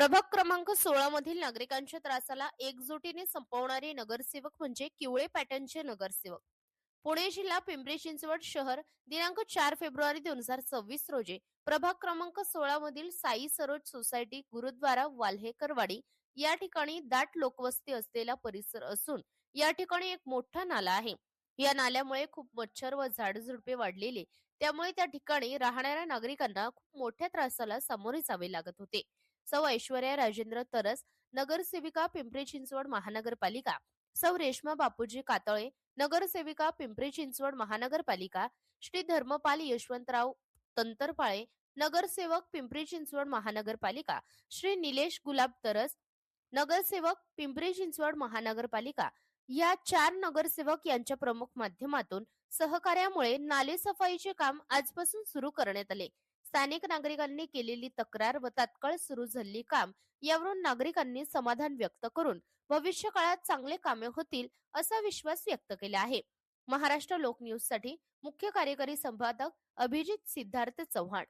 प्रभाग क्रमांक 16 मधील नागरिकांच्या त्रासाला एकजुटीने संपवणारे नगरसेवक म्हणजे किवळे पॅटर्नचे नगरसेवक. पुणे जिल्हा पिंपरी चिंचवड शहर दिनांक 4 फेब्रुवारी 2026 रोजी प्रभाग क्रमांक 16 मधील साई सरोज सोसायटी गुरुद्वारा वाल्हेकरवाडी या ठिकाणी दाट लोकवस्ती असलेला परिसर असून या ठिकाणी एक मोठा नाला आहे. या नाल्यामुळे खूप मच्छर व झाडझुडपे वाढलेले, त्यामुळे त्या ठिकाणी राहणाऱ्या नागरिकांना खूप मोठ्या त्रासाला सामोरे जावे लागत होते. सौ ऐश्वर्या राजेंद्र तरस, नगरसेविका पिंपरी चिंचवड महानगरपालिका. सौ रेश्मा बापूजी कातळे, नगरसेविका पिंपरी चिंचवड महानगरपालिका. श्री धर्मपाल यशवंतराव तंतरपाळे, नगरसेवक पिंपरी चिंचवड महानगरपालिका. श्री निलेश गुलाब तरस, नगरसेवक पिंपरी चिंचवड महानगरपालिका. या 4 नगरसेवक यांच्या प्रमुख माध्यमातून सहकार्यामुळे नाले सफाईचे काम आजपासून सुरू करण्यात आले. स्थानिक नागरिकांनी केलेली तक्रार व तात्काळ सुरू झालेली काम यावरून नागरिकांनी समाधान व्यक्त करून भविष्य काळात चांगले कामे होतील असा विश्वास व्यक्त केला आहे. महाराष्ट्र लोक न्यूज साठी मुख्य कार्यकारी संपादक अभिजित सिद्धार्थ चव्हाण.